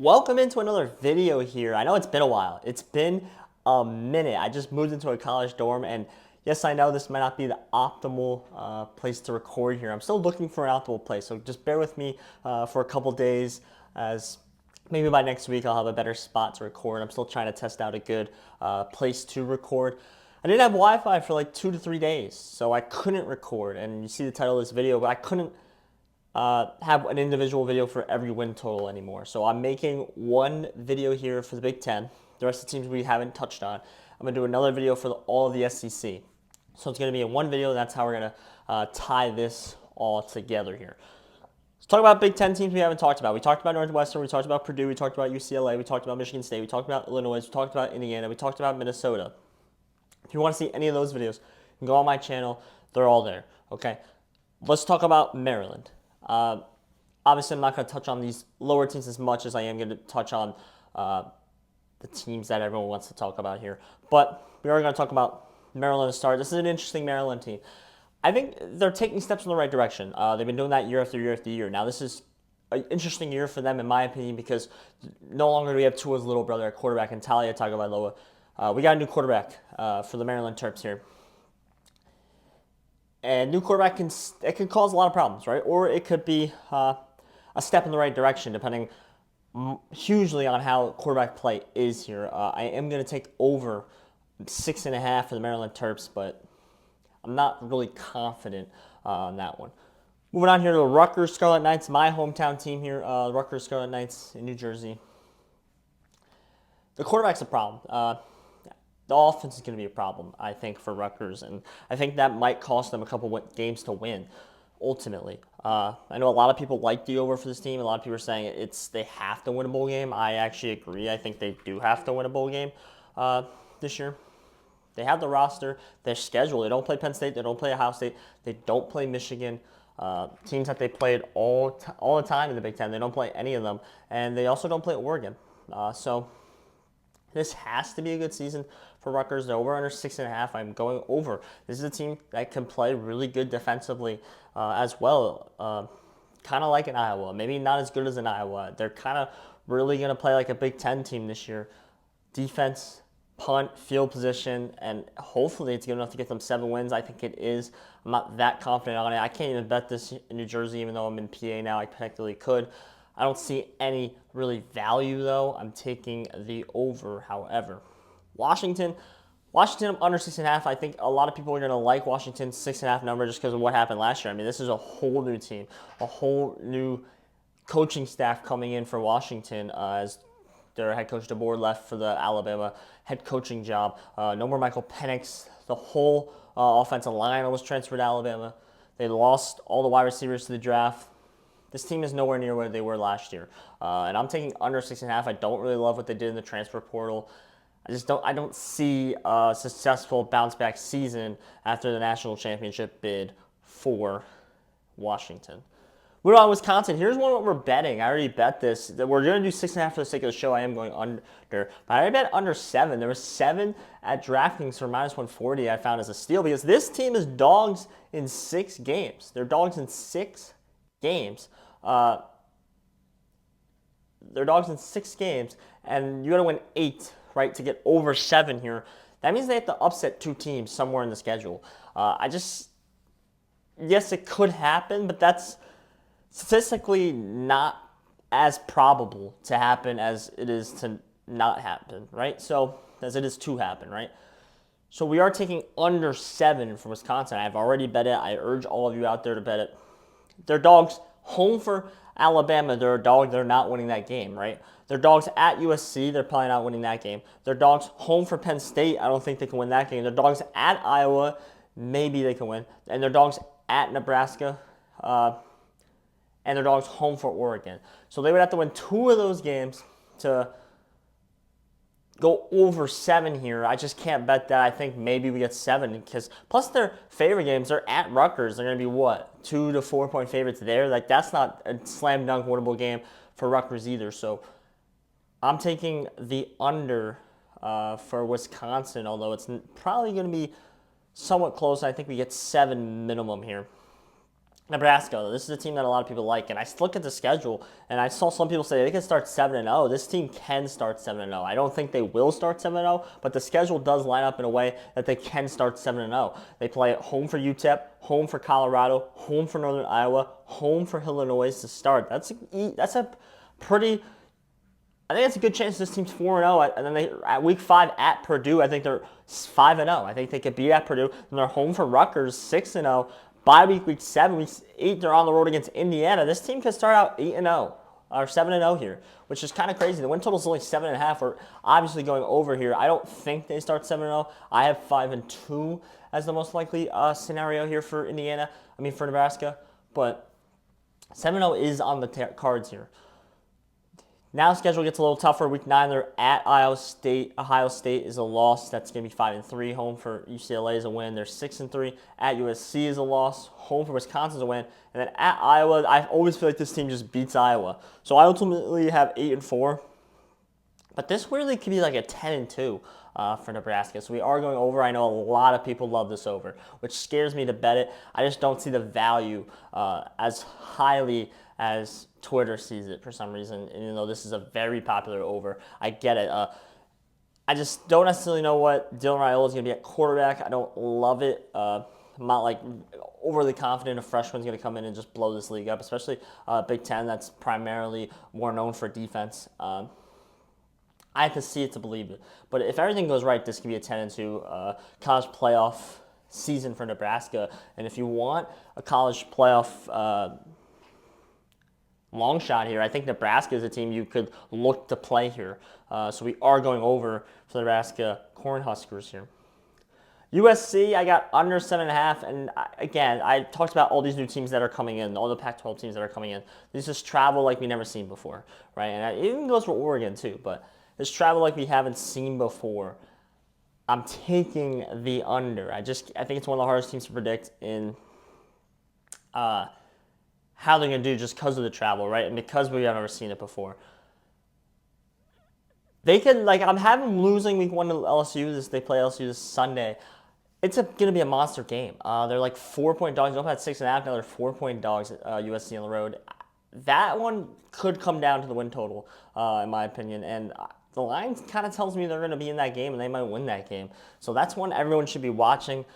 Welcome into another video here. I know it's been a while. It's been a minute. I just moved into a college dorm, and yes, I know this might not be the optimal place to record here. I'm still looking for an optimal place, so just bear with me for a couple days, as maybe by next week I'll have a better spot to record. I'm still trying to test out a good place to record. I didn't have Wi-Fi for like 2 to 3 days, so I couldn't record, and you see the title of this video, but I couldn't have an individual video for every win total anymore. So I'm making one video here for the Big Ten. The rest of the teams we haven't touched on. I'm going to do another video for all of the SEC. So it's going to be in one video. That's how we're going to tie this all together here. Let's talk about Big Ten teams we haven't talked about. We talked about Northwestern. We talked about Purdue. We talked about UCLA. We talked about Michigan State. We talked about Illinois. We talked about Indiana. We talked about Minnesota. If you want to see any of those videos, you can go on my channel. They're all there. Okay. Let's talk about Maryland. Obviously, I'm not going to touch on these lower teams as much as I am going to touch on the teams that everyone wants to talk about here. But we are going to talk about Maryland to start. This is an interesting Maryland team. I think they're taking steps in the right direction. They've been doing that year after year after year. Now, this is an interesting year for them, in my opinion, because no longer do we have Tua's little brother at quarterback and Talia Tagovailoa. We got a new quarterback for the Maryland Terps here. And new quarterback can cause a lot of problems, right? Or it could be a step in the right direction, depending hugely on how quarterback play is here. I am going to take over 6.5 for the Maryland Terps, but I'm not really confident on that one. Moving on here to the Rutgers Scarlet Knights, my hometown team here, Rutgers Scarlet Knights in New Jersey. The quarterback's a problem. The offense is going to be a problem, I think, for Rutgers, and I think that might cost them a couple games to win, ultimately. I know a lot of people like the over for this team. A lot of people are saying they have to win a bowl game. I actually agree. I think they do have to win a bowl game this year. They have the roster, their schedule. They don't play Penn State. They don't play Ohio State. They don't play Michigan. Teams that they played all the time in the Big Ten. They don't play any of them, and they also don't play Oregon. So this has to be a good season for Rutgers. They're over under 6.5. I'm going over. This is a team that can play really good defensively as well. Kind of like an Iowa. Maybe not as good as an Iowa. They're kind of really going to play like a Big Ten team this year. Defense, punt, field position, and hopefully it's good enough to get them 7 wins. I think it is. I'm not that confident on it. I can't even bet this in New Jersey, even though I'm in PA now. I technically could. I don't see any really value, though. I'm taking the over, however. Washington under 6.5. I think a lot of people are going to like Washington's 6.5 number just because of what happened last year. I mean, this is a whole new team, a whole new coaching staff coming in for Washington as their head coach DeBoer left for the Alabama head coaching job. No more Michael Penix. The whole offensive line was transferred to Alabama. They lost all the wide receivers to the draft. This team is nowhere near where they were last year. And I'm taking under 6.5. I don't really love what they did in the transfer portal. I don't see a successful bounce back season after the national championship bid for Washington. Moving on, Wisconsin. Here's one what we're betting. I already bet this. We're going to do 6.5 for the sake of the show. I am going under. But I already bet under 7. There was 7 at DraftKings for minus 140 I found as a steal because this team is dogs in 6 games. They're dogs in 6 games. They're dogs in 6 games, and you got to win 8, right, to get over 7 here. That means they have to upset 2 teams somewhere in the schedule. Yes, it could happen, but that's statistically not as probable to happen as it is to not happen, right? So, as it is to happen, right? So we are taking under 7 for Wisconsin. I've already bet it. I urge all of you out there to bet it. They're dogs home for Alabama. They're a dog. They're not winning that game, right? They're dogs at USC. They're probably not winning that game. They're dogs home for Penn State. I don't think they can win that game. They're dogs at Iowa. Maybe they can win. And they're dogs at Nebraska. And they're dogs home for Oregon. So they would have to win 2 of those games to go over 7 here. I just can't bet that. I think maybe we get 7 because plus their favorite games, they're at Rutgers. They're going to be what? 2 to 4 point favorites there. Like that's not a slam dunk winnable game for Rutgers either. So I'm taking the under for Wisconsin, although it's probably going to be somewhat close. I think we get 7 minimum here. Nebraska, this is a team that a lot of people like, and I look at the schedule, and I saw some people say they can start 7-0. This team can start 7-0. I don't think they will start 7-0, but the schedule does line up in a way that they can start 7-0. They play at home for UTEP, home for Colorado, home for Northern Iowa, home for Illinois to start. That's a pretty. I think it's a good chance this team's 4-0, and then they at week 5 at Purdue. I think they're 5-0. I think they could beat at Purdue. And they're home for Rutgers, 6-0. Bye week 7, week 8, they're on the road against Indiana. This team could start out 8-0 or 7-0 here, which is kind of crazy. The win total is only 7.5. We're obviously going over here. I don't think they start 7-0. I have 5-2 as the most likely scenario here for for Nebraska. But 7-0 is on the cards here. Now the schedule gets a little tougher. Week 9, they're at Ohio State. Ohio State is a loss. That's going to be 5-3. Home for UCLA is a win. They're 6-3. At USC is a loss. Home for Wisconsin is a win. And then at Iowa, I always feel like this team just beats Iowa. So I ultimately have 8-4. But this weirdly could be like a 10-2 for Nebraska. So we are going over. I know a lot of people love this over, which scares me to bet it. I just don't see the value as highly as Twitter sees it for some reason. And even though this is a very popular over, I get it. I just don't necessarily know what Dylan Raiola is going to be at quarterback. I don't love it. I'm not like overly confident a freshman's going to come in and just blow this league up, especially Big Ten that's primarily more known for defense. I have to see it to believe it. But if everything goes right, this could be a 10-2 college playoff season for Nebraska. And if you want a college playoff long shot here, I think Nebraska is a team you could look to play here. So we are going over for the Nebraska Cornhuskers here. USC, I got under 7.5, and again, I talked about all these new teams that are coming in, all the Pac-12 teams that are coming in. These just travel like we've never seen before, right? And it even goes for Oregon too, but this travel like we haven't seen before. I'm taking the under. I think it's one of the hardest teams to predict in how they're going to do just because of the travel, right? And because we have never seen it before. They could, I'm having them losing week 1 to LSU. They play LSU this Sunday. It's going to be a monster game. They're like 4-point dogs. They're up at 6.5. Now they're 4-point dogs at USC on the road. That one could come down to the win total, in my opinion. And the line kind of tells me they're going to be in that game and they might win that game. So that's one everyone should be watching.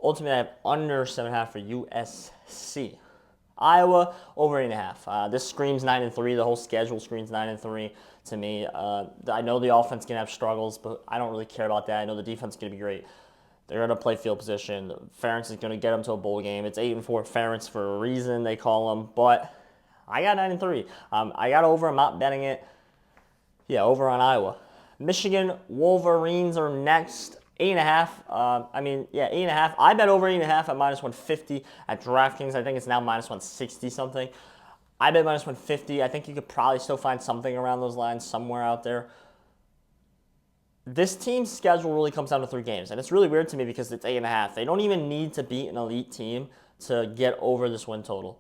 Ultimately, I have under 7.5 for USC. Iowa, over 8.5. This screams 9-3. The whole schedule screams 9-3 to me. I know the offense can have struggles, but I don't really care about that. I know the defense is going to be great. They're going to play field position. Ferentz is going to get them to a bowl game. It's 8-4 Ferentz for a reason, they call them. But I got 9-3. I got over. I'm not betting it. Yeah, over on Iowa. Michigan Wolverines are next. 8.5. 8.5. I bet over 8.5 at -150 at DraftKings. I think it's now -160 something. I bet -150. I think you could probably still find something around those lines somewhere out there. This team's schedule really comes down to 3 games, and it's really weird to me because it's 8.5. They don't even need to beat an elite team to get over this win total.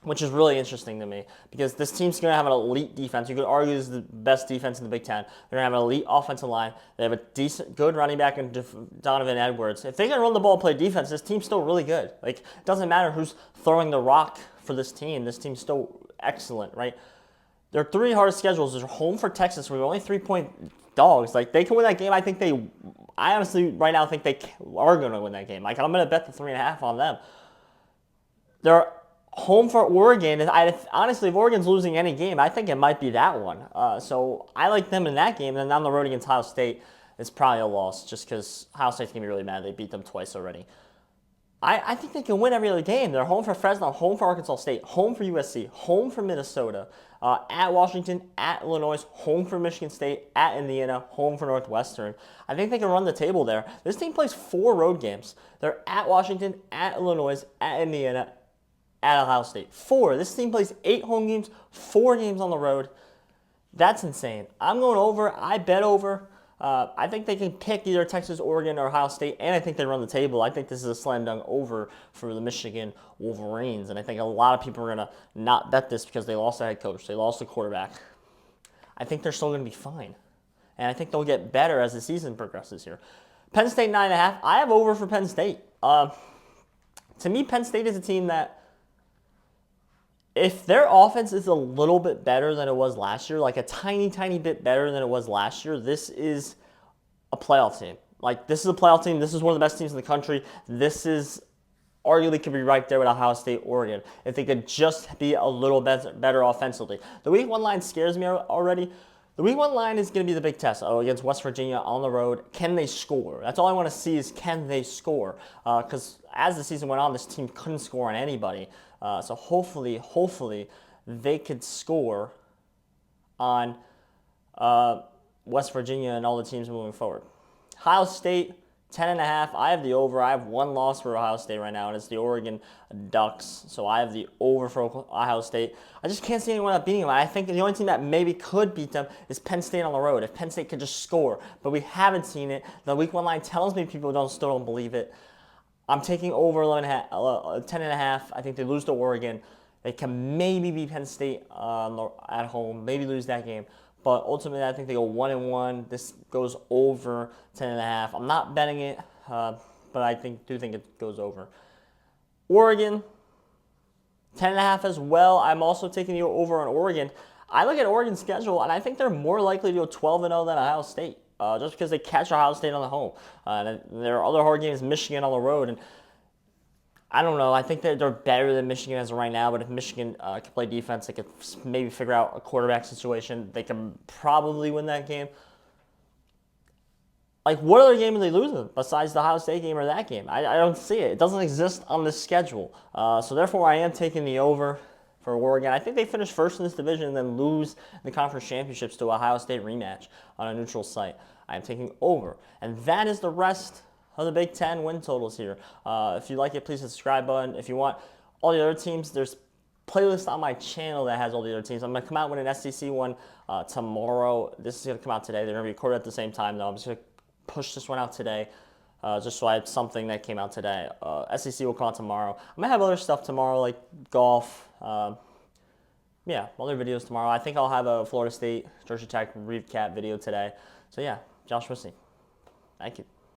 Which is really interesting to me because this team's going to have an elite defense. You could argue this is the best defense in the Big Ten. They're going to have an elite offensive line. They have a good running back in Donovan Edwards. If they can run the ball and play defense, this team's still really good. It doesn't matter who's throwing the rock for this team. This team's still excellent, right? Their 3 hardest schedules are home for Texas, where they're only 3-point dogs. They can win that game. I honestly right now think they are going to win that game. I'm going to bet the 3.5 on them. They're home for Oregon. Honestly, if Oregon's losing any game, I think it might be that one. So I like them in that game. And then on the road against Ohio State, it's probably a loss just because Ohio State's going to be really mad. They beat them twice already. I think they can win every other game. They're home for Fresno, home for Arkansas State, home for USC, home for Minnesota, at Washington, at Illinois, home for Michigan State, at Indiana, home for Northwestern. I think they can run the table there. This team plays 4 road games. They're at Washington, at Illinois, at Indiana, at Ohio State. 4. This team plays 8 home games, 4 games on the road. That's insane. I'm going over. I bet over. I think they can pick either Texas, Oregon, or Ohio State, and I think they run the table. I think this is a slam dunk over for the Michigan Wolverines, and I think a lot of people are going to not bet this because they lost a head coach. They lost a quarterback. I think they're still going to be fine, and I think they'll get better as the season progresses here. Penn State 9.5. I have over for Penn State. To me, Penn State is a team that, if their offense is a little bit better than it was last year, like a tiny, tiny bit better than it was last year, this is a playoff team. Like, this is a playoff team. This is one of the best teams in the country. This is arguably could be right there with Ohio State, Oregon, if they could just be a little better offensively. The week one line scares me already. The week one line is going to be the big test against West Virginia on the road. Can they score? That's all I want to see is can they score? Because as the season went on, this team couldn't score on anybody. So hopefully they could score on West Virginia and all the teams moving forward. Ohio State, 10.5. I have the over. I have one loss for Ohio State right now, and it's the Oregon Ducks. So I have the over for Ohio State. I just can't see anyone beating them. I think the only team that maybe could beat them is Penn State on the road. If Penn State could just score, but we haven't seen it. The week one line tells me people still don't believe it. I'm taking over 10.5. I think they lose to Oregon. They can maybe beat Penn State at home, maybe lose that game. But ultimately, I think they go 1-1. This goes over 10.5. I'm not betting it, but I do think it goes over. Oregon, 10.5 as well. I'm also taking the over on Oregon. I look at Oregon's schedule, and I think they're more likely to go 12-0 than Ohio State. Just because they catch Ohio State on the home. There are other hard games, Michigan on the road, and I don't know. I think that they're better than Michigan as of right now, but if Michigan can play defense, they could maybe figure out a quarterback situation. They can probably win that game. Like, what other game are they losing besides the Ohio State game or that game? I don't see it. It doesn't exist on this schedule. So therefore, I am taking the over for Oregon. I think they finish first in this division and then lose the conference championships to Ohio State rematch on a neutral site. I am taking over. And that is the rest of the Big Ten win totals here. If you like it, please hit the subscribe button. If you want all the other teams, there's a playlist on my channel that has all the other teams. I'm going to come out with an SEC one tomorrow. This is going to come out today. They're going to be recorded at the same time, though. I'm just going to push this one out today. Just so I have something that came out today. SEC will come out tomorrow. I'm going to have other stuff tomorrow, like golf. Yeah, other videos tomorrow. I think I'll have a Florida State, Georgia Tech recap video today. So yeah, Josh Wissey. Thank you.